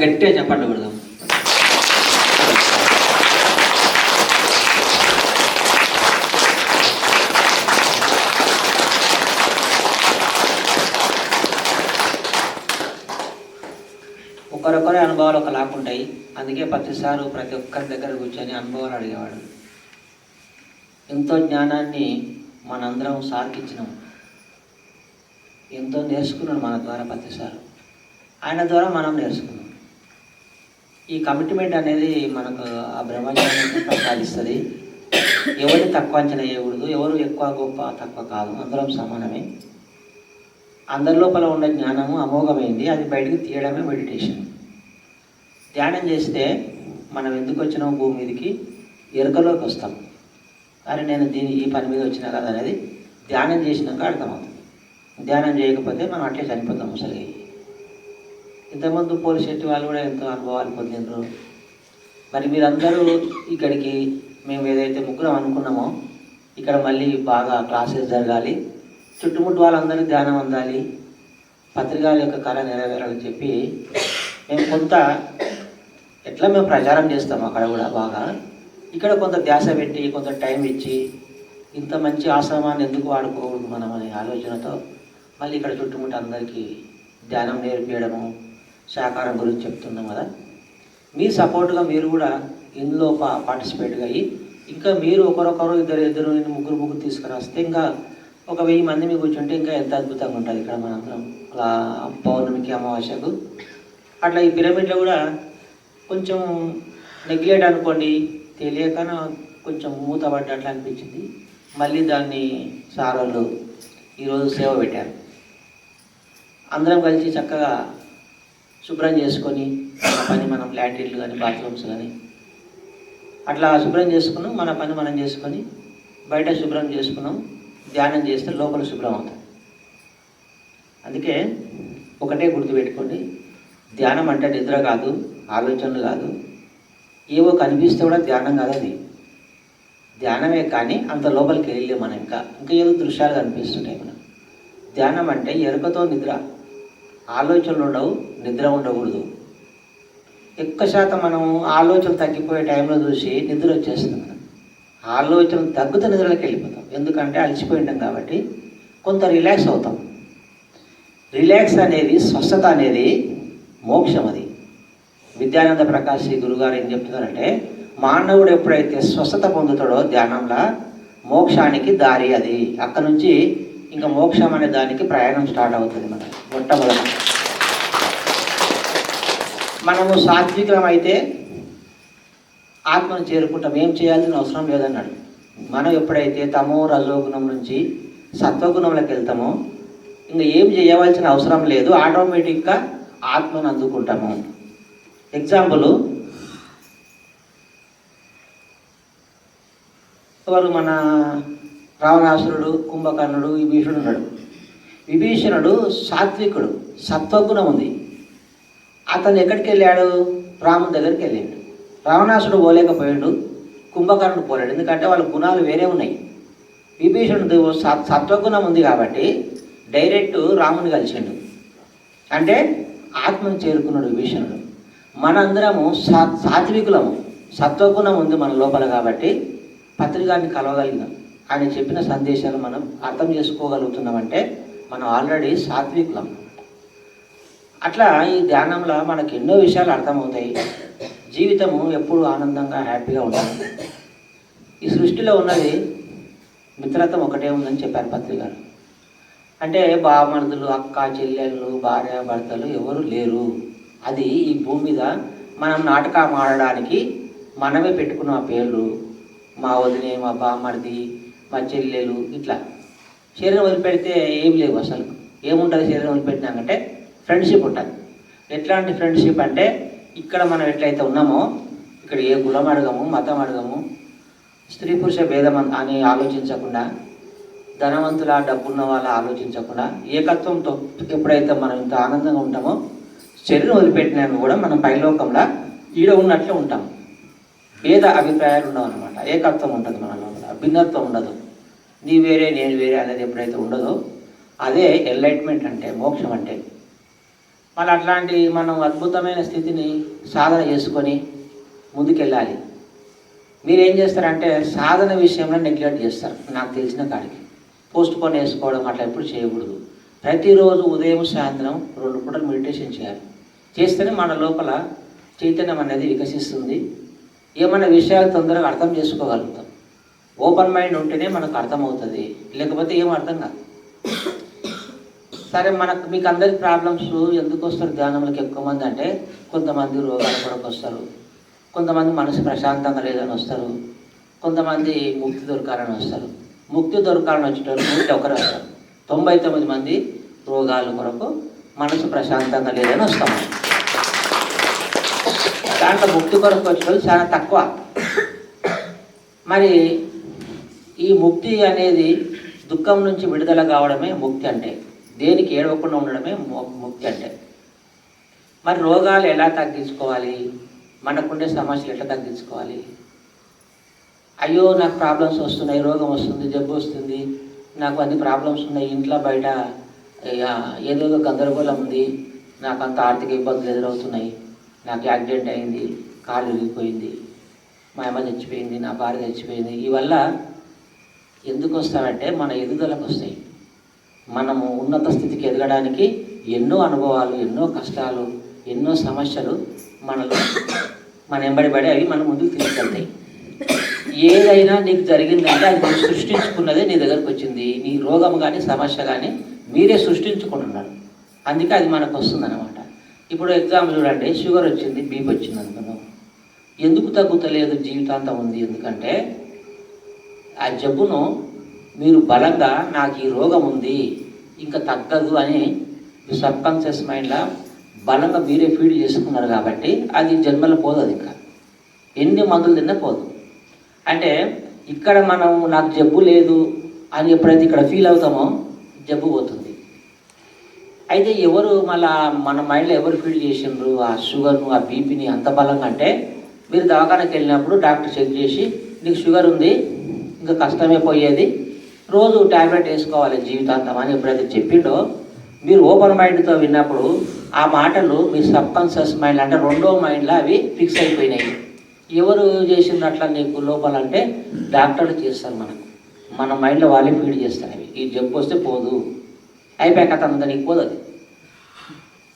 గట్టిగా చెప్పండి పెడదాం. ఒకరొకరి అనుభవాలు ఒకలాగా ఉంటాయి. అందుకే ప్రతిసారి ప్రతి ఒక్కరి దగ్గర కూర్చొని అనుభవాలు అడిగేవాడు. ఎంతో జ్ఞానాన్ని మనందరం సార్కిచ్చినాం, ఎంతో నేర్చుకున్నాడు మన ద్వారా. ప్రతిసారి ఆయన ద్వారా మనం నేర్చుకున్నాం. ఈ కమిట్మెంట్ అనేది మనకు ఆ బ్రహ్మజ్ఞానాన్ని ప్రసాదిస్తుంది. ఎవరిని తక్కువ అంచనా వేయకూడదు, ఎవరు ఎక్కువ గొప్ప తక్కువ కాదు, అందరం సమానమే. అందరి లోపల ఉన్న జ్ఞానము అమోఘమైంది, అది బయటకు తీయడమే మెడిటేషన్. ధ్యానం చేస్తే మనం ఎందుకు వచ్చినాం భూమి మీదకి, ఎరుకలోకి వస్తాం. కానీ నేను ఈ పని మీద వచ్చినా కదా అనేది ధ్యానం చేసినాక అర్థమవుతుంది. ధ్యానం చేయకపోతే మనం అట్లే చనిపోతాం ముసలి. ఇంతకుముందు పోలీస్ శెట్టి వాళ్ళు కూడా ఎంతో అనుభవాలు పొందినారు. మరి మీరందరూ ఇక్కడికి మేము ఏదైతే ముగ్గురం అనుకున్నామో ఇక్కడ మళ్ళీ బాగా క్లాసెస్ జరగాలి, చుట్టుముట్టు వాళ్ళందరూ ధ్యానం అందాలి, పత్రికల యొక్క కళ నెరవేరాలని చెప్పి మేము కొంత ఎట్లా మేము ప్రచారం చేస్తాము అక్కడ కూడా బాగా. ఇక్కడ కొంత ధ్యాస పెట్టి కొంత టైం ఇచ్చి ఇంత మంచి ఆశ్రమాన్ని ఎందుకు వాడుకోకూడదు మనం అనే ఆలోచనతో మళ్ళీ ఇక్కడ చుట్టుముట్టు అందరికీ ధ్యానం నేర్పించడము, సహకారం గురించి చెప్తున్నాం కదా. మీ సపోర్ట్గా మీరు కూడా ఇందులో పార్టిసిపేట్గా అయ్యి ఇంకా మీరు ఒకరొకరు ఇద్దరు ముగ్గురు తీసుకురాస్తే ఇంకా 1000 మంది మీకు కూర్చుంటే ఇంకా ఎంత అద్భుతంగా ఉంటుంది ఇక్కడ మనందరం అలా పౌర్ణమికి అమావాస్యకు. అట్లా ఈ పిరమిడ్లో కూడా కొంచెం నెగ్లెక్ట్ అనుకోండి, తెలియక కొంచెం మూతపడ్డట్లు అనిపించింది. మళ్ళీ దాన్ని సార్ వాళ్ళు ఈరోజు సేవ పెట్టారు. అందరం కలిసి చక్కగా శుభ్రం చేసుకొని మన పని మనం లాట్రిన్లు కానీ బాత్రూమ్స్ కానీ అట్లా శుభ్రం చేసుకున్నాం. మన పని మనం చేసుకొని బయట శుభ్రం చేసుకున్నాం. ధ్యానం చేస్తే లోపల శుభ్రం అవుతుంది. అందుకే ఒకటే గుర్తుపెట్టుకోండి, ధ్యానం అంటే నిద్ర కాదు, ఆలోచనలు కాదు, ఏవో కనిపిస్తే కూడా ధ్యానం కాదు. అది ధ్యానమే, కానీ అంత లోపలికి వెళ్ళలే మనం. ఇంకా ఏదో దృశ్యాలు కనిపిస్తుంటాయి మనం. ధ్యానం అంటే ఎరుకతో నిద్ర, ఆలోచనలు ఉండవు, నిద్ర ఉండకూడదు. ఎక్కువ శాతం మనం ఆలోచనలు తగ్గిపోయే టైంలో చూసి నిద్ర వచ్చేస్తుంది. మనం ఆలోచనలు తగ్గుతూ నిద్రలోకి వెళ్ళిపోతాం. ఎందుకంటే అలసిపోయింటాం కాబట్టి కొంత రిలాక్స్ అవుతాం. రిలాక్స్ అనేది, స్వస్థత అనేది మోక్షం. అది విద్యానంద ప్రకాశ్ గురుగారు ఏం చెప్తున్నారంటే, మానవుడు ఎప్పుడైతే స్వస్థత పొందుతాడో ధ్యానంలో మోక్షానికి దారి అది. అక్కడ నుంచి ఇంకా మోక్షం అనే దానికి ప్రయాణం స్టార్ట్ అవుతుంది. మొట్టమొదటి మనము సాత్వికం అయితే ఆత్మను చేరుకుంటాం, ఏం చేయాల్సిన అవసరం లేదన్నాడు. మనం ఎప్పుడైతే తమో రజోగుణం నుంచి సత్వగుణంలోకి వెళ్తామో ఇంకా ఏం చేయవలసిన అవసరం లేదు, ఆటోమేటిక్గా ఆత్మను అందుకుంటాము. ఎగ్జాంపుల్, ఎవరు మన రావణాసురుడు, కుంభకర్ణుడు, విభీషణుడు ఉన్నాడు. విభీషణుడు సాత్వికుడు, సత్వగుణం ఉంది. అతను ఎక్కడికి వెళ్ళాడు? రాముని దగ్గరికి వెళ్ళాడు. రావణాసుడు పోలేకపోయాడు, కుంభకర్ణుడు పోలేడు. ఎందుకంటే వాళ్ళ గుణాలు వేరే ఉన్నాయి. విభీషణుడు సత్వగుణం ఉంది కాబట్టి డైరెక్ట్ రాముని కలిసిండు, అంటే ఆత్మను చేరుకున్నాడు విభీషణుడు. మనందరము సాత్వికులము, సత్వగుణం ఉంది మన లోపల కాబట్టి పత్రికాన్ని కలవగలిగినాం. ఆయన చెప్పిన సందేశాలు మనం అర్థం చేసుకోగలుగుతున్నామంటే మనం ఆల్రెడీ సాత్వికులం. అట్లా ఈ ధ్యానంలో మనకు ఎన్నో విషయాలు అర్థమవుతాయి. జీవితము ఎప్పుడు ఆనందంగా హ్యాపీగా ఉంటాము. ఈ సృష్టిలో ఉన్నది మిత్రత్వం ఒకటే ఉందని చెప్పారు పత్రికలు. అంటే బామర్దులు, అక్క చెల్లెళ్ళు, భార్య భర్తలు ఎవరు లేరు. అది ఈ భూమి మీద మనం నాటకం ఆడడానికి మనమే పెట్టుకున్న పేర్లు. మా వదినే, మా బామర్ది, మా చెల్లెలు, ఇట్లా శరీరం వదిలిపెడితే ఏం లేవు. అసలు ఏముంటుంది శరీరం వదిలిపెట్టినాకంటే ఫ్రెండ్షిప్ ఉంటుంది. ఎట్లాంటి ఫ్రెండ్షిప్ అంటే ఇక్కడ మనం ఎట్లయితే ఉన్నామో ఇక్కడ ఏ కులం అడగము, మతం అడగము, స్త్రీ పురుష భేదం అని ఆలోచించకుండా, ధనవంతుల డబ్బున్న వాళ్ళ ఆలోచించకుండా ఏకత్వంతో ఎప్పుడైతే మనం ఇంత ఆనందంగా ఉంటామో శరీరం వదిలిపెట్టినాక కూడా మనం పైలోకంలో ఈడ ఉన్నట్లే ఉంటాం. భేద అభిప్రాయాలు ఉండవు అనమాట. ఏకత్వం ఉంటుంది మన లోపల, భిన్నత్వం ఉండదు. నీ వేరే నేను వేరే అనేది ఎప్పుడైతే ఉండదో అదే ఎన్లైట్మెంట్ అంటే, మోక్షం అంటే. మళ్ళీ అట్లాంటి మనం అద్భుతమైన స్థితిని సాధన చేసుకొని ముందుకెళ్ళాలి. మీరేం చేస్తారంటే సాధన విషయంలో నెగ్లెక్ట్ చేస్తారు. నాకు తెలిసిన కాడికి పోస్ట్ పోన్ వేసుకోవడం అట్లా ఎప్పుడు చేయకూడదు. ప్రతిరోజు ఉదయం సాయంత్రం 2 పూటలు మెడిటేషన్ చేయాలి. చేస్తేనే మన లోపల చైతన్యం అనేది వికసిస్తుంది. ఏమైనా విషయాలు తొందరగా అర్థం చేసుకోగలుగుతాం. ఓపెన్ మైండ్ ఉంటేనే మనకు అర్థమవుతుంది, లేకపోతే ఏం అర్థం కాదు. సరే, మీకు అందరికి ప్రాబ్లమ్స్ ఎందుకు వస్తారు ధ్యానంలోకి ఎక్కువ మంది అంటే, కొంతమంది రోగాల కొరకు వస్తారు, కొంతమంది మనసు ప్రశాంతంగా లేదని వస్తారు, కొంతమంది ముక్తి దొరకాలని వస్తారు. ముక్తి దొరకాలని వచ్చేటప్పుడు 101 వస్తారు. 99 మంది రోగాల కొరకు మనసు ప్రశాంతంగా లేదని వస్తాం. దాంట్లో ముక్తి కొరకు వచ్చేటప్పుడు చాలా తక్కువ. మరి ఈ ముక్తి అనేది దుఃఖం నుంచి విడుదల కావడమే ముక్తి అంటే, దేనికి ఏడవకుండా ఉండడమే ముక్తి అంటే. మరి రోగాలు ఎలా తగ్గించుకోవాలి, మనకుండే సమస్యలు ఎట్లా తగ్గించుకోవాలి? అయ్యో నాకు ప్రాబ్లమ్స్ వస్తున్నాయి, రోగం వస్తుంది, జబ్బు వస్తుంది, నాకు అన్ని ప్రాబ్లమ్స్ ఉన్నాయి, ఇంట్లో బయట ఏదో గందరగోళం ఉంది, నాకు అంత ఆర్థిక ఇబ్బందులు ఎదురవుతున్నాయి, నాకు యాక్సిడెంట్ అయింది, కాలు విరిగిపోయింది, మా అమ్మ చచ్చిపోయింది, నా భార్య చచ్చిపోయింది. ఇవల్ల ఎందుకు వస్తామంటే మన ఎదుగుదలకు వస్తాయి. మనము ఉన్నత స్థితికి ఎదగడానికి ఎన్నో అనుభవాలు, ఎన్నో కష్టాలు, ఎన్నో సమస్యలు మన ఎంబడిపడి అవి మన ముందుకు తీసుకెళ్తాయి. ఏదైనా నీకు జరిగిందంటే అది మీరు సృష్టించుకున్నదే నీ దగ్గరకు వచ్చింది. నీ రోగం కానీ సమస్య కానీ మీరే సృష్టించుకుంటున్నారు. అందుకే అది మనకు వస్తుందన్నమాట. ఇప్పుడు ఎగ్జాంపుల్ చూడండి, షుగర్ వచ్చింది, బీపీ వచ్చింది అనుకున్నాం. ఎందుకు తగ్గుతలేదు, జీవితాంతం ఉంది? ఎందుకంటే ఆ జబ్బును మీరు బలంగా నాకు ఈ రోగం ఉంది ఇంకా తగ్గదు అని సబ్కాన్షియస్ మైండ్లో బలంగా మీరే ఫీడ్ చేసుకున్నారు కాబట్టి అది జన్మలో పోదు. అది ఇంకా ఎన్ని మందులు తిన్నా పోదు. అంటే ఇక్కడ మనం నాకు జబ్బు లేదు అని ఎప్పుడైతే ఇక్కడ ఫీల్ అవుతామో జబ్బు పోతుంది. అయితే ఎవరు మళ్ళా మన మైండ్లో ఎవరు ఫీల్ చేసిండ్రు ఆ షుగర్ను, ఆ బీపీని అంత బలంగా అంటే, మీరు దవాఖానకి వెళ్ళినప్పుడు డాక్టర్ చెక్ చేసి నీకు షుగర్ ఉంది, ఇంకా కష్టమే పోయేది, రోజు ట్యాబ్లెట్ వేసుకోవాలి జీవితాంతం అని ఎప్పుడైతే చెప్పిండో, మీరు ఓపెన్ మైండ్తో విన్నప్పుడు ఆ మాటలు మీ సబ్కాన్షియస్ మైండ్ అంటే రెండో మైండ్లో అవి ఫిక్స్ అయిపోయినాయి. ఎవరు చేసినట్ల నీకు లోపల అంటే డాక్టర్లు చేస్తారు. మన మైండ్లో వాళ్ళే ఫీడ్ చేస్తారు. అవి ఈ జబ్బు వస్తే పోదు, అయిపోయా కథ అంతా నీకు పోదు. అది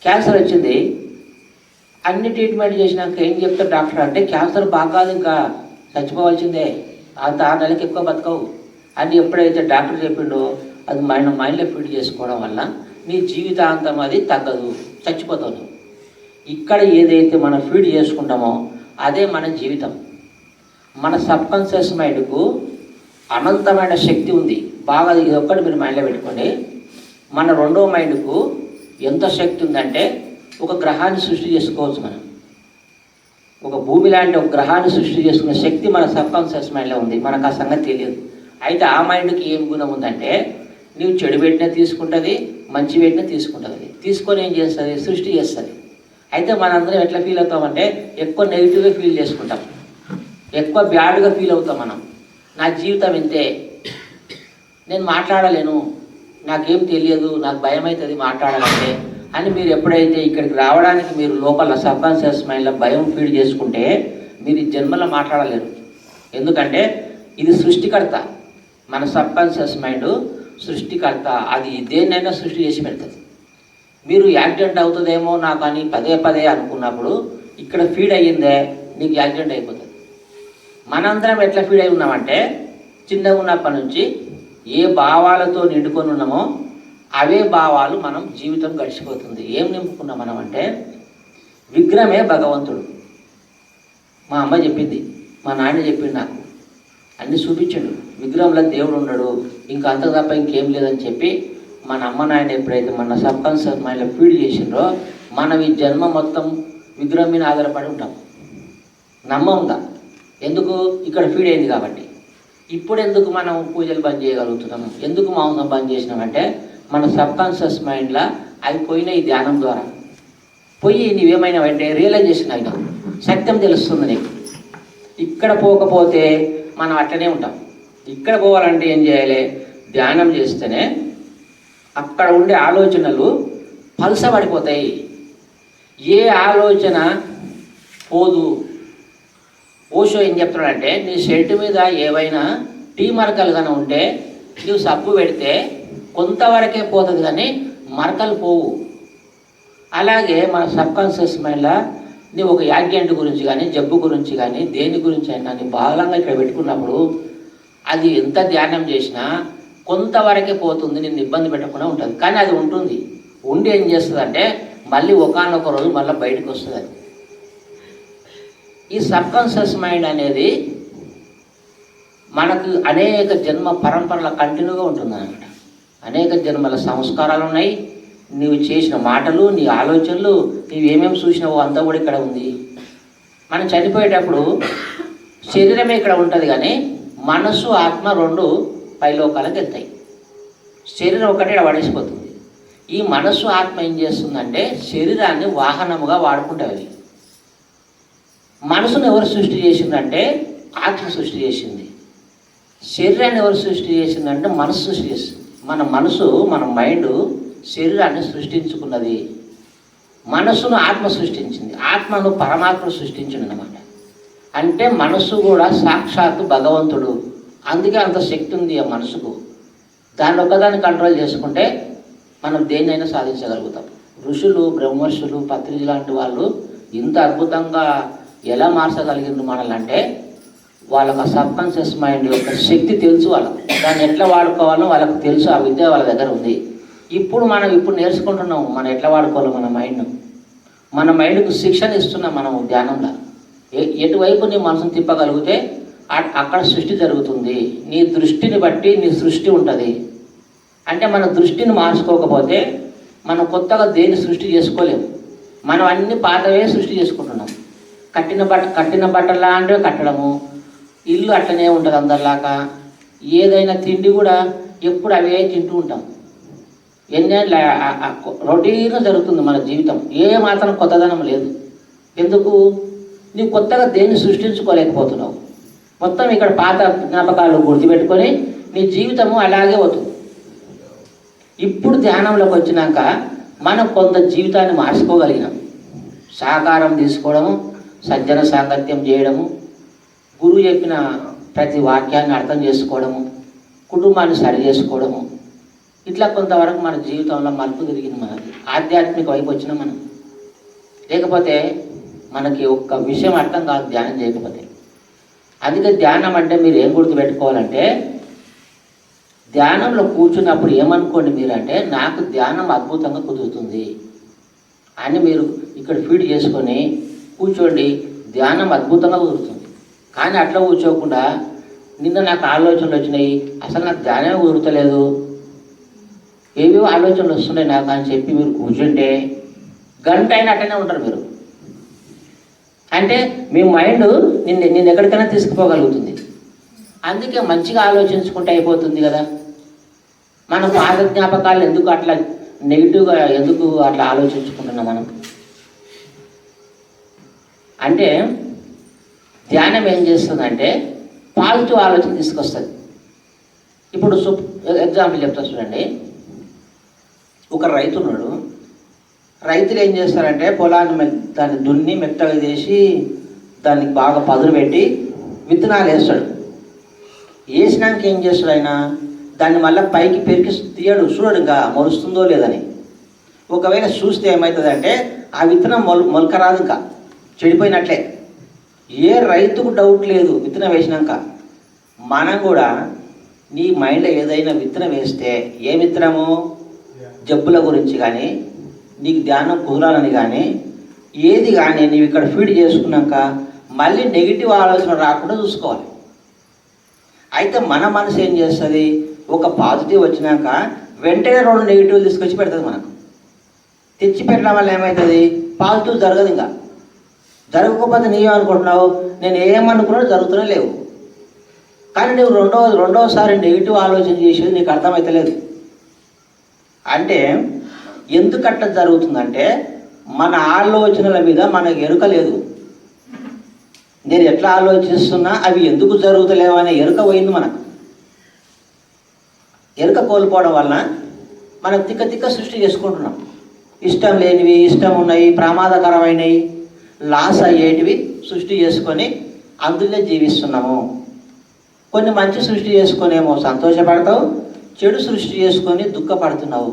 క్యాన్సర్ వచ్చింది, అన్ని ట్రీట్మెంట్ చేసినాక ఏం చెప్తారు డాక్టర్ అంటే, క్యాన్సర్ బాగాదు, ఇంకా చచ్చిపోవాల్సిందే, అంత 6 నెలలకు ఎక్కువ బతకవు అని ఎప్పుడైతే డాక్టర్ చెప్పిండో అది మైండ్లో ఫీడ్ చేసుకోవడం వల్ల నీ జీవితాంతం అది తగ్గదు, చచ్చిపోతావు. ఇక్కడ ఏదైతే మనం ఫీడ్ చేసుకుంటామో అదే మన జీవితం. మన సబ్కాన్షియస్ మైండ్కు అనంతమైన శక్తి ఉంది. బాగా ఇది ఒక్కటి మీరు మైండ్లో పెట్టుకోండి. మన రెండో మైండ్కు ఎంత శక్తి ఉందంటే ఒక గ్రహాన్ని సృష్టి చేసుకోవచ్చు. మనం ఒక భూమి లాంటి ఒక గ్రహాన్ని సృష్టి చేసుకునే శక్తి మన సబ్కాన్షియస్ మైండ్లో ఉంది. మనకు ఆ సంగతి తెలియదు. అయితే ఆ మైండ్కి ఏం గుణం ఉందంటే, నీవు చెడు పెట్టినా తీసుకుంటుంది, మంచి పెట్టినా తీసుకుంటుంది, తీసుకొని ఏం చేస్తుంది, సృష్టి చేస్తుంది. అయితే మనందరం ఎట్లా ఫీల్ అవుతామంటే ఎక్కువ నెగిటివ్గా ఫీల్ చేసుకుంటాం, ఎక్కువ బ్యాడ్గా ఫీల్ అవుతాం. నా జీవితం ఇంతే, నేను మాట్లాడలేను, నాకేం తెలియదు, నాకు భయం అవుతుంది మాట్లాడాలంటే అని మీరు ఎప్పుడైతే ఇక్కడికి రావడానికి మీరు లోపల సబ్కాన్షియస్ మైండ్లో భయం ఫీడ్ చేసుకుంటే మీరు ఈ జన్మలో మాట్లాడలేరు. ఎందుకంటే ఇది సృష్టికర్త. మన సబ్కాన్షియస్ మైండ్ సృష్టికర్త. అది దేన్నైనా సృష్టి చేసి పెడుతుంది. మీరు యాక్సిడెంట్ అవుతుందేమో నాకు అని పదే అనుకున్నప్పుడు ఇక్కడ ఫీడ్ అయ్యిందే నీకు యాక్సిడెంట్ అయిపోతుంది. మనందరం ఎట్లా ఫీడ్ అయి ఉన్నామంటే, చిన్నగా ఉన్నప్పటి నుంచి ఏ భావాలతో నిండుకొని ఉన్నామో అవే భావాలు మనం జీవితం గడిచిపోతుంది. ఏం నింపుకున్నాం మనం అంటే, విగ్రహమే భగవంతుడు. మా అమ్మ చెప్పింది, మా నాన్న చెప్పింది, నాకు అన్నీ చూపించాడు. విగ్రహంలో దేవుడు ఉన్నాడు, ఇంకా అంత తప్ప ఇంకేం లేదని చెప్పి మన అమ్మ నాయన ఎప్పుడైతే మన సబ్కాన్షియస్ మైండ్లో ఫీడ్ చేసిండ్రో మనం ఈ జన్మ మొత్తం విగ్రహం మీద ఆధారపడి ఉంటాం. నమ్మంగా ఎందుకు, ఇక్కడ ఫీడ్ అయింది కాబట్టి. ఇప్పుడు ఎందుకు మనం పూజలు బంద్ చేయగలుగుతున్నాము, ఎందుకు మాంసం బంద్ చేసినామంటే మన సబ్కాన్షియస్ మైండ్లో అవి పోయినాయి. ధ్యానం ద్వారా పోయి నీవేమైనా అంటే రియలైజేషన్ అయినా సత్యం తెలుస్తుంది నీకు. ఇక్కడ పోకపోతే మనం అట్లనే ఉంటాం. ఇక్కడ పోవాలంటే ఏం చేయాలి, ధ్యానం చేస్తేనే అక్కడ ఉండే ఆలోచనలు పలసబడిపోతాయి. ఏ ఆలోచన పోదు. ఓషో ఏం చెప్తున్నాడంటే, నీ షర్ట్ మీద ఏవైనా టీ మరకలు కానీ ఉంటే నువ్వు సబ్బు పెడితే కొంతవరకే పోతుంది కానీ మరకలు పోవు. అలాగే మన సబ్కాన్షియస్ మైండ్లో నువ్వు ఒక యాక్సిడెంట్ గురించి కానీ జబ్బు గురించి కానీ దేని గురించి అయినా నీ బాలంగా ఇక్కడ పెట్టుకున్నప్పుడు అది ఎంత ధ్యానం చేసినా కొంతవరకే పోతుంది, నిన్ను ఇబ్బంది పెట్టకుండా ఉంటుంది. కానీ అది ఉంటుంది. ఉండి ఏం చేస్తుందంటే మళ్ళీ ఒకానొక రోజు మళ్ళీ బయటకు వస్తుంది. అది ఈ సబ్కాన్షియస్ మైండ్ అనేది మనకు అనేక జన్మ పరంపరల కంటిన్యూగా ఉంటుంది అన్నమాట. అనేక జన్మల సంస్కారాలు ఉన్నాయి. నీవు చేసిన మాటలు, నీ ఆలోచనలు, నీవు ఏమేమి చూసినావో అంతా కూడా ఇక్కడ ఉంది. మనం చనిపోయేటప్పుడు శరీరమే ఇక్కడ ఉంటుంది కానీ మనసు ఆత్మ రెండు పైలోకాలకు వెళ్తాయి. శరీరం ఒకటే పడేసిపోతుంది. ఈ మనస్సు ఆత్మ ఏం చేస్తుందంటే శరీరాన్ని వాహనముగా వాడుకుంటాయి. మనసును ఎవరు సృష్టి చేసిందంటే ఆత్మ సృష్టి చేసింది. శరీరాన్ని ఎవరు సృష్టి చేసిందంటే మనసు సృష్టి చేసింది. మన మనసు, మన మైండ్ శరీరాన్ని సృష్టించుకున్నది. మనసును ఆత్మ సృష్టించింది. ఆత్మను పరమాత్మ సృష్టించింది అన్నమాట. అంటే మనసు కూడా సాక్షాత్తు భగవంతుడు. అందుకే అంత శక్తి ఉంది ఆ మనసుకు. దాన్ని ఒక్కదాన్ని కంట్రోల్ చేసుకుంటే మనం దేన్నైనా సాధించగలుగుతాం. ఋషులు, బ్రహ్మర్షులు, పత్రిజీ లాంటి వాళ్ళు ఇంత అద్భుతంగా ఎలా మార్చగలిగింది మనల్ని అంటే వాళ్ళకి ఆ సబ్కాన్షియస్ మైండ్ యొక్క శక్తి తెలుసు. వాళ్ళకి దాన్ని ఎట్లా వాడుకోవాలో వాళ్ళకి తెలుసు. ఆ విద్య వాళ్ళ దగ్గర ఉంది. ఇప్పుడు నేర్చుకుంటున్నాం మనం ఎట్లా వాడుకోవాలో మన మైండ్కు శిక్షణ ఇస్తున్నాం మనం ధ్యానంలో. ఎటువైపు నీ మనసును తిప్పగలిగితే అక్కడ సృష్టి జరుగుతుంది. నీ దృష్టిని బట్టి నీ సృష్టి ఉంటుంది. అంటే మన దృష్టిని మార్చుకోకపోతే మనం కొత్తగా దేన్ని సృష్టి చేసుకోలేము. మనం అన్ని పాతవే సృష్టి చేసుకుంటున్నాం. కట్టిన బట్టలా అంటే కట్టడము, ఇల్లు అట్లనే ఉంటుంది అందరిలాగా. ఏదైనా తిండి కూడా ఎప్పుడు అవే తింటూ ఉంటాం. ఎన్నేళ్ళ రొటీన్గా జరుగుతుంది మన జీవితం. ఏ మాత్రం కొత్తదనం లేదు. ఎందుకు? నీవు కొత్తగా దేన్ని సృష్టించుకోలేకపోతున్నావు. మొత్తం ఇక్కడ పాత జ్ఞాపకాలు గుర్తుపెట్టుకొని నీ జీవితము అలాగే అవుతుంది. ఇప్పుడు ధ్యానంలోకి వచ్చినాక మనం కొంత జీవితాన్ని మార్చుకోగలిగినాం. సహకారం తీసుకోవడము, సజ్జన సాంగత్యం చేయడము, గురువు చెప్పిన ప్రతి వాక్యాన్ని అర్థం చేసుకోవడము, కుటుంబాన్ని సరి చేసుకోవడము, ఇట్లా కొంతవరకు మన జీవితంలో మలుపు తిరిగింది. మనకి ఆధ్యాత్మిక వైపు వచ్చిన మనం. లేకపోతే మనకి ఒక్క విషయం అర్థం కాదు ధ్యానం చేయకపోతే. అందుకే ధ్యానం అంటే మీరు ఏం గుర్తుపెట్టుకోవాలంటే, ధ్యానంలో కూర్చున్నప్పుడు ఏమనుకోండి మీరంటే, నాకు ధ్యానం అద్భుతంగా కుదురుతుంది అని మీరు ఇక్కడ ఫీడ్ చేసుకొని కూర్చోండి. ధ్యానం అద్భుతంగా కుదురుతుంది. కానీ అట్లా కూర్చోకుండా నిన్న నాకు ఆలోచనలు వచ్చినాయి, అసలు నాకు ధ్యానమే కుదురుతలేదు, ఏవేవో ఆలోచనలు వస్తున్నాయి నాకు అని చెప్పి మీరు కూర్చుంటే గంట అయినా అట్టనే ఉంటారు మీరు. అంటే మీ మైండ్ నిన్ను ఎక్కడికైనా తీసుకుపోగలుగుతుంది. అందుకే మంచిగా ఆలోచించుకుంటే అయిపోతుంది కదా. మన పాత జ్ఞాపకాలు ఎందుకు అట్లా నెగిటివ్గా ఎందుకు అట్లా ఆలోచించుకుంటున్నాం మనం అంటే, ధ్యానం ఏం చేస్తుందంటే పాజిటివ్ ఆలోచన తీసుకొస్తుంది. ఇప్పుడు ఎగ్జాంపుల్ చెప్తా చూడండి. ఒక రైతు ఉన్నాడు. రైతులు ఏం చేస్తారంటే పొలాన్ని దాన్ని దున్ని మెత్తగా చేసి దానికి బాగా పదును పెట్టి విత్తనాలు వేస్తాడు. వేసినాక ఏం చేస్తాడు ఆయన, దాన్ని మళ్ళీ పైకి పెరికి తీయడు, చూడడు ఇంకా మొలుస్తుందో లేదని. ఒకవేళ చూస్తే ఏమవుతుందంటే ఆ విత్తనం మొలక రాదు, ఇంకా చెడిపోయినట్లే. ఏ రైతుకు డౌట్ లేదు విత్తనం వేసినాక. మనం కూడా నీ మైండ్లో ఏదైనా విత్తనం వేస్తే, ఏ విత్తనము, జబ్బుల గురించి కానీ నీకు ధ్యానం కుదరాలని కానీ ఏది కానీ నీవు ఇక్కడ ఫీడ్ చేసుకున్నాక మళ్ళీ నెగిటివ్ ఆలోచన రాకుండా చూసుకోవాలి. అయితే మన మనసు ఏం చేస్తుంది, ఒక పాజిటివ్ వచ్చినాక వెంటనే 2 నెగిటివ్ తీసుకొచ్చి పెడుతుంది మనకు. తెచ్చి పెట్టడం వల్ల ఏమవుతుంది, పాజిటివ్ జరగదు. ఇంకా జరగకపోతే నీవేమనుకుంటున్నావు, నేను ఏమనుకున్నాడో జరుగుతూనే లేవు. కానీ నువ్వు రెండోసారి నెగిటివ్ ఆలోచన చేసేది నీకు అర్థమవుతలేదు. అంటే ఎందుకట్లా జరుగుతుందంటే మన ఆలోచనల మీద మనకు ఎరుక లేదు. నేను ఎట్లా ఆలోచిస్తున్నా అవి ఎందుకు జరుగుతలేవు అనే ఎరుక పోయింది మనకు. ఎరుక కోల్పోవడం వలన మనం తిక్క సృష్టి చేసుకుంటున్నాం. ఇష్టం లేనివి, ఇష్టం ఉన్నవి, ప్రమాదకరమైనవి, లాస్ అయ్యేటివి సృష్టి చేసుకొని అందులో జీవిస్తున్నాము. కొన్ని మంచి సృష్టి చేసుకొనేమో సంతోషపడతావు, చెడు సృష్టి చేసుకొని దుఃఖపడుతున్నావు.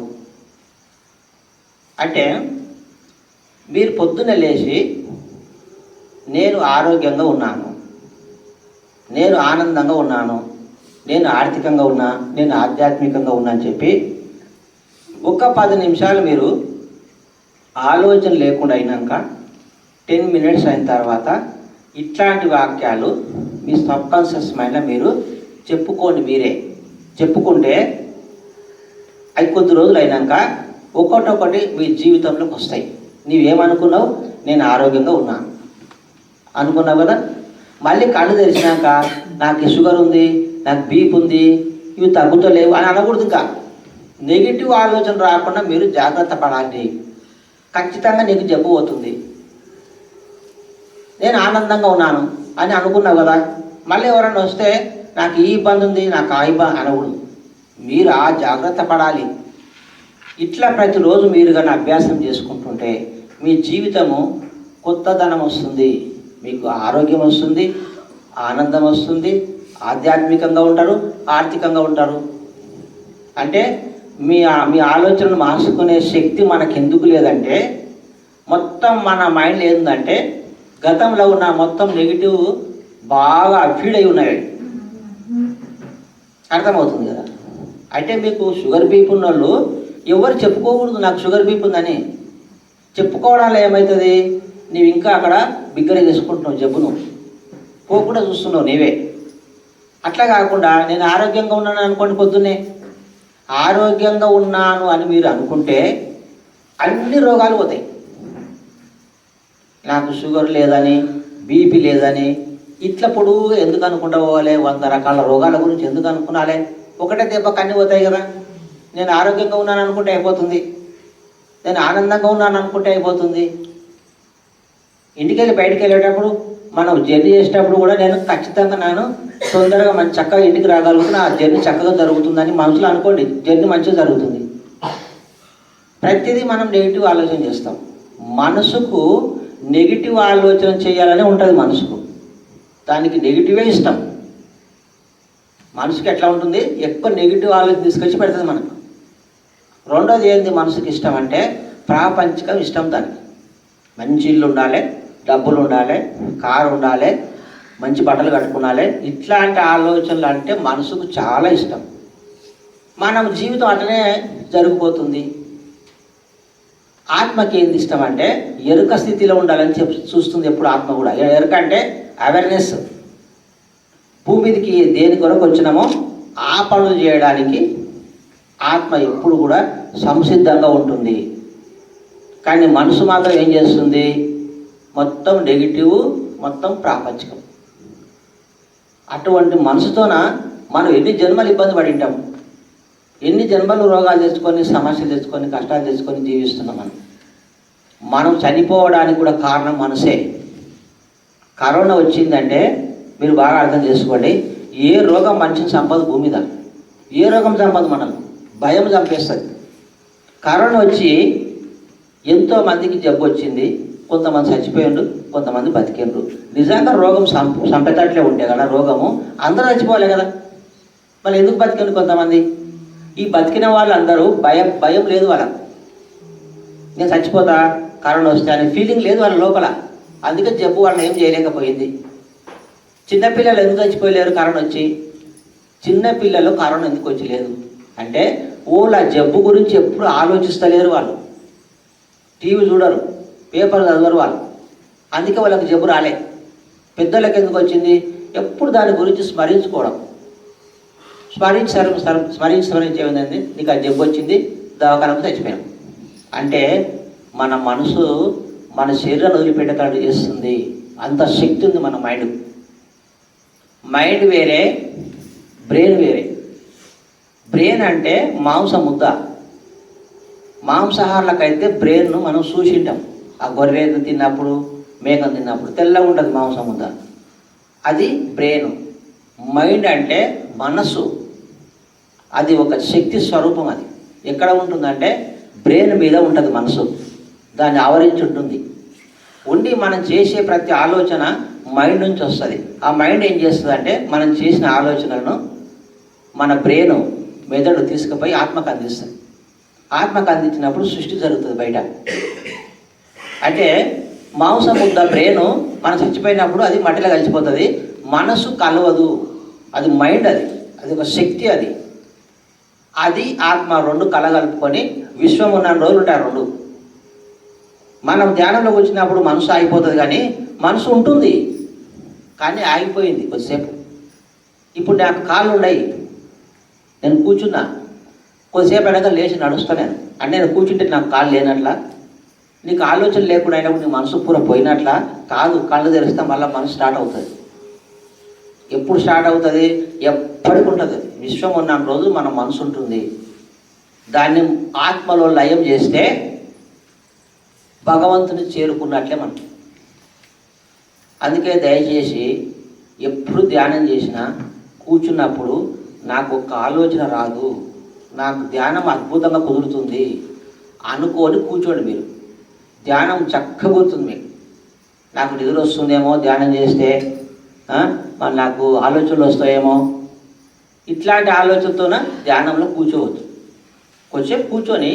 అంటే మీరు పొద్దున్న లేచి నేను ఆరోగ్యంగా ఉన్నాను, నేను ఆనందంగా ఉన్నాను, నేను ఆర్థికంగా ఉన్నా, నేను ఆధ్యాత్మికంగా ఉన్నా అని చెప్పి ఒక 10 నిమిషాలు మీరు ఆలోచన లేకుండా అయినాక 10 మినిట్స్ అయిన తర్వాత ఇట్లాంటి వాక్యాలు మీ సబ్కాన్షియస్ మైండ్లో మీరు చెప్పుకోండి. మీరే చెప్పుకుంటే అవి కొద్ది రోజులు అయినాక ఒక్కొక్కటి మీ జీవితంలోకి వస్తాయి. నీవేమనుకున్నావు? నేను ఆరోగ్యంగా ఉన్నాను అనుకున్నావు కదా. మళ్ళీ కళ్ళు తెరిచినాక నాకు షుగర్ ఉంది, నాకు బీపీ ఉంది, ఇవి తగ్గుతలేవు అని అనకూడదు. ఇంకా నెగిటివ్ ఆలోచన రాకుండా మీరు జాగ్రత్త పడాలి. ఖచ్చితంగా నీకు జబ్బు పోతుంది. నేను ఆనందంగా ఉన్నాను అని అనుకున్నావు కదా. మళ్ళీ ఎవరన్నా వస్తే నాకు ఈ ఇబ్బంది ఉంది, నాకు ఆ ఇబ్బంది అనకూడదు. మీరు ఆ జాగ్రత్త పడాలి. ఇట్లా ప్రతిరోజు మీరు కానీ అభ్యాసం చేసుకుంటుంటే మీ జీవితము కొత్తదనం వస్తుంది, మీకు ఆరోగ్యం వస్తుంది, ఆనందం వస్తుంది, ఆధ్యాత్మికంగా ఉంటారు, ఆర్థికంగా ఉంటారు. అంటే మీ ఆలోచనను మార్చుకునే శక్తి మనకు ఎందుకు లేదంటే మొత్తం మన మైండ్లో ఏంటంటే గతంలో ఉన్న మొత్తం నెగిటివ్ బాగా ఫీడ్ అయి ఉన్నాయి. అర్థమవుతుంది కదా. అంటే మీకు షుగర్ బీపీ ఉన్న వాళ్ళు ఎవరు చెప్పుకోకూడదు నాకు షుగర్ బీపీ ఉందని. చెప్పుకోవడాలో ఏమవుతుంది? నీవు ఇంకా అక్కడ బిగ్గర చేసుకుంటున్నావు, జబ్బును పోకుండా చూస్తున్నావు నీవే. అట్లా కాకుండా నేను ఆరోగ్యంగా ఉన్నాను అనుకోండి. పొద్దున్నే ఆరోగ్యంగా ఉన్నాను అని మీరు అనుకుంటే అన్ని రోగాలు పోతాయి. నాకు షుగర్ లేదని, బీపీ లేదని ఇట్లా పొడుగుగా ఎందుకు అనుకుంటా పోవాలి? 100 రకాల రోగాల గురించి ఎందుకు అనుకున్నాలే? ఒకటే దెబ్బ కన్నీ పోతాయి కదా. నేను ఆరోగ్యంగా ఉన్నాను అనుకుంటే అయిపోతుంది, నేను ఆనందంగా ఉన్నాను అనుకుంటే అయిపోతుంది. ఇంటికి వెళ్ళి బయటికి వెళ్ళేటప్పుడు మనం జర్నీ చేసేటప్పుడు కూడా నేను ఖచ్చితంగా తొందరగా మంచి చక్కగా ఇంటికి రాగలుగుతున్నా, ఆ జర్నీ చక్కగా జరుగుతుందని మనసులో అనుకోండి. జర్నీ మంచిగా జరుగుతుంది. ప్రతిదీ మనం నెగిటివ్ ఆలోచన చేస్తాం. మనసుకు నెగిటివ్ ఆలోచన చేయాలని ఉంటుంది. మనసుకు దానికి నెగిటివే ఇష్టం. మనసుకి ఎట్లా ఉంటుంది? ఎక్కువ నెగిటివ్ ఆలోచన తీసుకొచ్చి పెడుతుంది మనకు. రెండోది ఏంది మనసుకి ఇష్టం అంటే ప్రాపంచికం ఇష్టం. దానికి మంచి ఇల్లు ఉండాలి, డబ్బులు ఉండాలి, కారు ఉండాలి, మంచి బట్టలు కట్టుకున్నాలి. ఇట్లాంటి ఆలోచనలు అంటే మనసుకు చాలా ఇష్టం. మనం జీవితం అట్లనే జరిగిపోతుంది. ఆత్మకి ఏంది ఇష్టం అంటే ఎరుక స్థితిలో ఉండాలని చూస్తుంది ఎప్పుడు ఆత్మ కూడా. ఎరుక అంటే అవేర్నెస్. భూమి మీదకి దేని కొరకు వచ్చినామో ఆ పనులు చేయడానికి ఆత్మ ఎప్పుడు కూడా సంసిద్ధంగా ఉంటుంది. కానీ మనసు మాత్రం ఏం చేస్తుంది? మొత్తం నెగిటివ్, మొత్తం ప్రాపంచికం. అటువంటి మనసుతోన మనం ఎన్ని జన్మలు ఇబ్బంది పడి ఉంటాం, ఎన్ని జన్మలు రోగాలు తెచ్చుకొని, సమస్యలు తెచ్చుకొని, కష్టాలు తెచ్చుకొని జీవిస్తున్నాం. మనం చనిపోవడానికి కూడా కారణం మనసే. కరోనా వచ్చిందంటే మీరు బాగా అర్థం చేసుకోండి. ఏ రోగం మనిషిని సంపద భూమి మీద, ఏ రోగం సంపద మనల్ని భయం చంపేస్తుంది. కరోనా వచ్చి ఎంతోమందికి జబ్బు వచ్చింది, కొంతమంది చచ్చిపోయిండ్రు, కొంతమంది బతికిండ్రు. నిజంగా రోగం చంపేటట్లే ఉంటే కదా రోగము అందరూ చచ్చిపోలే కదా. మళ్ళీ ఎందుకు బతికిండ్రు కొంతమంది? ఈ బతికిన వాళ్ళందరూ భయం లేదు వాళ్ళకు. నేను చచ్చిపోతా కరోనా వస్తే అనే ఫీలింగ్ లేదు వాళ్ళ లోపల. అందుకే జబ్బు వాళ్ళని ఏం చేయలేకపోయింది. చిన్నపిల్లలు ఎందుకు చచ్చిపోయలేరు కరోనా వచ్చి? చిన్నపిల్లలు కరోనా ఎందుకు వచ్చి లేదు అంటే వాళ్ళ జబ్బు గురించి ఎప్పుడు ఆలోచిస్తలేరు. వాళ్ళు టీవీ చూడరు, పేపర్ చదవరు వాళ్ళు. అందుకే వాళ్ళకి జబ్బు రాలే. పెద్దలకు ఎందుకు వచ్చింది? ఎప్పుడు దాని గురించి స్మరించుకోవడం. స్మరించేది నీకు ఆ జబ్బు వచ్చింది, దవాఖానకు చచ్చిపోయాం అంటే మన మనసు మన శరీరాన్ని వదిలిపెట్టేటట్టు చేస్తుంది. అంత శక్తి ఉంది మన మైండ్ వేరే, బ్రెయిన్ వేరే. బ్రెయిన్ అంటే మాంస ముద్ద. మాంసాహారులకైతే బ్రెయిన్ను మనం చూసింటాం. ఆ గొర్రెను తిన్నప్పుడు, మేకను తిన్నప్పుడు తెల్లగా ఉంటుంది మాంసం ముద్ద, అది బ్రెయిన్. మైండ్ అంటే మనసు, అది ఒక శక్తి స్వరూపం. అది ఎక్కడ ఉంటుందంటే బ్రెయిన్ మీద ఉంటుంది మనసు, దాన్ని ఆవరించి ఉంటుంది. ఉండి మనం చేసే ప్రతి ఆలోచన మైండ్ నుంచి వస్తుంది. ఆ మైండ్ ఏం చేస్తుంది అంటే మనం చేసిన ఆలోచనలను మన బ్రెయిన్ మెదడు తీసుకుపోయి ఆత్మకు అందిస్తుంది. ఆత్మకు అందించినప్పుడు సృష్టి జరుగుతుంది బయట. అంటే మాంసం ముద్ద బ్రెయిన్ మనం చచ్చిపోయినప్పుడు అది మట్టిలో కలిసిపోతుంది. మనసు కలవదు, అది మైండ్, అది ఒక శక్తి. అది ఆత్మ రెండు కలగలుపుకొని విశ్వం ఉన్న రోజులు ఉంటాయి రెండు. మనం ధ్యానంలోకి వచ్చినప్పుడు మనసు ఆగిపోతుంది, కానీ మనసు ఉంటుంది కానీ ఆగిపోయింది కొద్దిసేపు. ఇప్పుడు నాకు కాళ్ళు ఉన్నాయి, నేను కూర్చున్నా, కొద్దిసేపు అయినాక లేచి నడుస్తా. అంటే నేను కూర్చుంటే నాకు కాళ్ళు లేనట్లా, నీకు ఆలోచన లేకుండా అయినప్పుడు నీ మనసు పూర పోయినట్లా కాదు. కళ్ళు తెరిస్తే మళ్ళీ మనసు స్టార్ట్ అవుతుంది. ఎప్పుడు స్టార్ట్ అవుతుంది? ఎప్పటికి ఉంటుంది. విశ్వం ఉన్న రోజు మన మనసు ఉంటుంది. దాన్ని ఆత్మలో లయం చేస్తే భగవంతుని చేరుకున్నట్లే మనం. అందుకే దయచేసి ఎప్పుడు ధ్యానం చేసినా కూర్చున్నప్పుడు నాకు ఒక ఆలోచన రాదు, నాకు ధ్యానం అద్భుతంగా కుదురుతుంది అనుకొని కూర్చోండి. మీరు ధ్యానం చక్కగా కుదురుతుంది మీకు. నాకు నిద్ర వస్తుందేమో ధ్యానం చేస్తే, మరి నాకు ఆలోచనలు వస్తాయేమో, ఇట్లాంటి ఆలోచనతోన ధ్యానంలో కూర్చోవచ్చు. కొంచెంసేపు కూర్చొని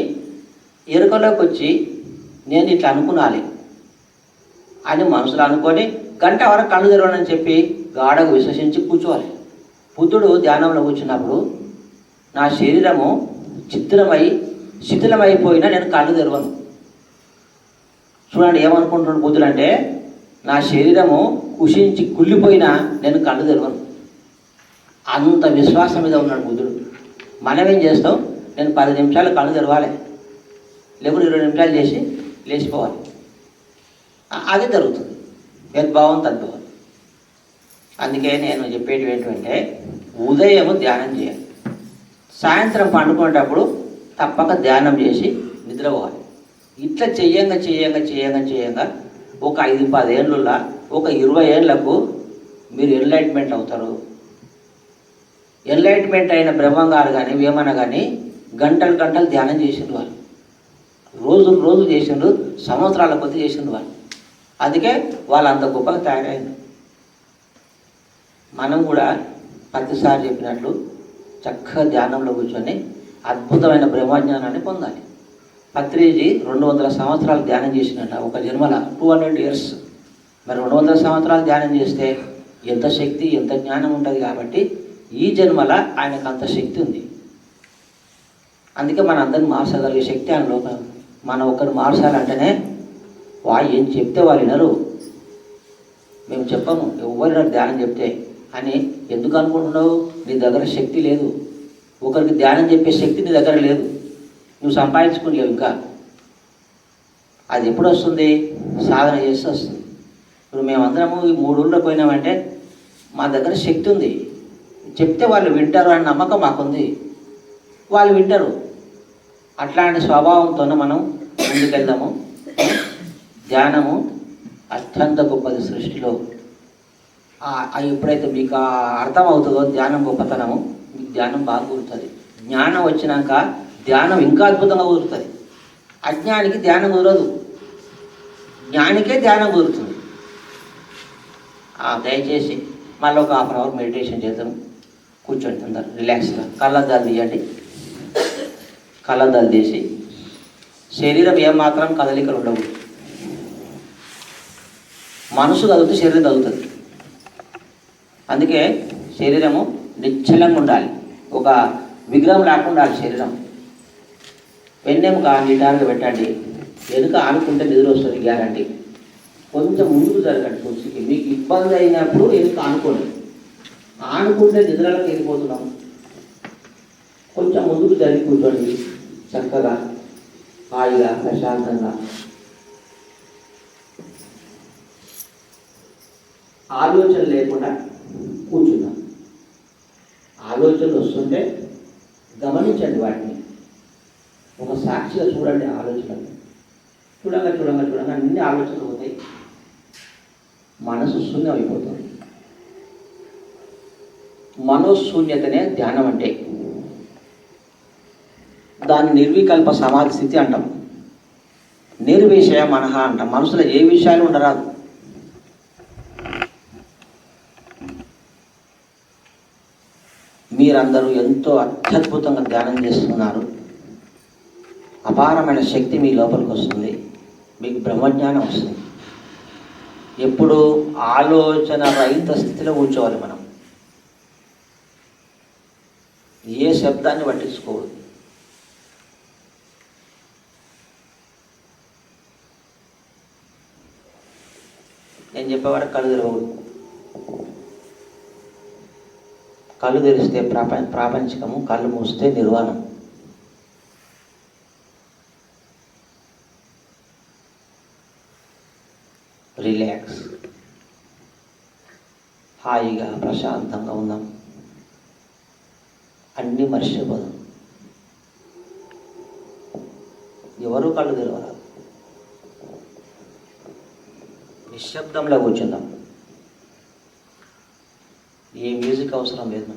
ఎరుకలోకి వచ్చి నేను ఇట్లా అనుకునాలి అని మనసులో అనుకొని గంట వరకు కళ్ళు తెరవనని చెప్పి గాఢకు విశ్వసించి కూర్చోవాలి. బుద్ధుడు ధ్యానంలో కూర్చున్నప్పుడు నా శరీరము శిథిలమైపోయినా నేను కళ్ళు తెరవను. చూడండి ఏమనుకుంటున్నాడు బుద్ధుడు అంటే, నా శరీరము కుషించి కుళ్ళిపోయినా నేను కళ్ళు తెరవను. అంత విశ్వాసం మీద ఉన్నాడు బుద్ధుడు. మనం ఏం చేస్తాం? నేను 10 నిమిషాలు కళ్ళు తెరవాలి, లేకుంటే 20 నిమిషాలు చేసి లేచిపోవాలి. అదే జరుగుతుంది. యద్భావం తద్భావం. అందుకే నేను చెప్పేది ఏంటంటే, ఉదయం ధ్యానం చేయాలి, సాయంత్రం పండుకునేటప్పుడు తప్పక ధ్యానం చేసి నిద్రపోవాలి. ఇట్లా చేయంగా ఒక 5-10 ఏళ్ళ, ఒక 20 ఏళ్లకు మీరు ఎన్లైట్మెంట్ అవుతారు. ఎన్లైట్మెంట్ అయిన బ్రహ్మంగారు కానీ వేమన కానీ గంటలు ధ్యానం చేసిండ్రు వాళ్ళు. రోజులు చేసిండ్రు, సంవత్సరాల కొద్ది చేసిండ్రు వాళ్ళు. అందుకే వాళ్ళు అంత గొప్పగా తయారైంది. మనం కూడా ప్రతిసారి చెప్పినట్లు చక్కగా ధ్యానంలో కూర్చొని అద్భుతమైన బ్రహ్మజ్ఞానాన్ని పొందాలి. పత్రిజీ 200 సంవత్సరాలు ధ్యానం చేసినట్ట ఒక జన్మల, 200 ఇయర్స్. మరి 200 సంవత్సరాలు ధ్యానం చేస్తే ఎంత శక్తి, ఎంత జ్ఞానం ఉంటుంది. కాబట్టి ఈ జన్మల ఆయనకు అంత శక్తి ఉంది. అందుకే మన అందరిని మార్చగలిగే శక్తి ఆయన లోపల. మనం ఒకరు మార్చాలంటేనే వాళ్ళు ఏం చెప్తే వాళ్ళు వినరు. మేము చెప్పము ఎవరైనా ధ్యానం చెప్తే అని ఎందుకు అనుకుంటున్నావు? నీ దగ్గర శక్తి లేదు. ఒకరికి ధ్యానం చెప్పే శక్తి నీ దగ్గర లేదు, నువ్వు సంపాదించుకోలేవు. ఇంకా అది ఎప్పుడు వస్తుంది? సాధన చేస్తే వస్తుంది. ఇప్పుడు మేమందరము ఈ 3 ఊళ్ళో పోయినామంటే మా దగ్గర శక్తి ఉంది. చెప్తే వాళ్ళు వింటారు అనే నమ్మకం మాకుంది, వాళ్ళు వింటారు. అట్లాంటి స్వభావంతోనే మనం ముందుకెళ్దాము. ధ్యానము అత్యంత గొప్పది సృష్టిలో. ఎప్పుడైతే మీకు అర్థం అవుతుందో ధ్యానం గొప్పతనము, మీకు ధ్యానం బాగా కుదురుతుంది. జ్ఞానం వచ్చినాక ధ్యానం ఇంకా అద్భుతంగా కుదురుతుంది. అజ్ఞానికి ధ్యానం కుదరదు, జ్ఞానికే ధ్యానం కుదురుతుంది. దయచేసి మళ్ళీ ఒక 1/2 అవర్ మెడిటేషన్ చేద్దాం. కూర్చోండి, అందరు రిలాక్స్గా కళ్ళద్దాలు తీయండి. కళ్ళద్దాలు తీసి శరీరం ఏమాత్రం కదలికలు ఉండవు. మనసు కదులుతూ శరీరం కదులుతుంది. అందుకే శరీరము నిశ్చలంగా ఉండాలి, ఒక విగ్రహం లేకుండా ఉండాలి శరీరం. వెన్నెముక నిటారుగా పెట్టండి. వెనుక ఆనుకుంటే నిద్ర వస్తుంది గ్యారంటీ. కొంచెం ముందుకు జరగండి. కుర్చీకి మీకు ఇబ్బంది అయినప్పుడు వెనుక ఆనుకోండి. ఆనుకుంటే నిద్రలకు వెళ్ళిపోతున్నాం. కొంచెం ముందుకు జరిగి కూర్చోండి, చక్కగా హాయిగా ప్రశాంతంగా. ఆలోచన లేకుండా కూర్చున్నాం. ఆలోచనలు వస్తుంటే గమనించండి, వాటిని ఒక సాక్షిగా చూడండి. ఆలోచనలు చూడంగా అన్ని ఆలోచనలు పోతాయి, మనసు శూన్యం అయిపోతుంది. మనోశూన్యతనే ధ్యానం అంటే. దాన్ని నిర్వికల్ప సమాధి స్థితి అంటాం. నిర్విషయ మనహ అంటాం. మనసులో ఏ విషయాలు ఉండరాదు. మీరందరూ ఎంతో అత్యద్భుతంగా ధ్యానం చేస్తున్నారు. అపారమైన శక్తి మీ లోపలికి వస్తుంది. మీకు బ్రహ్మజ్ఞానం వస్తుంది. ఎప్పుడు ఆలోచన రహిత స్థితిలో కూర్చోవాలి. మనం ఏ శబ్దాన్ని పట్టించుకోవద్దు. నేను చెప్పేవాడు కళ్ళు తెరవకూడదు. కళ్ళు తెరిస్తే ప్రాపంచికము, కళ్ళు మూస్తే నిర్వాణం. రిలాక్స్, హాయిగా ప్రశాంతంగా ఉన్నాం. అన్నీ మర్చిపోదాం. ఎవరు కళ్ళు తెరవరాదు. నిశ్శబ్దంలో కూర్చుందాం. ఏ మ్యూజిక్ అవసరం లేదు.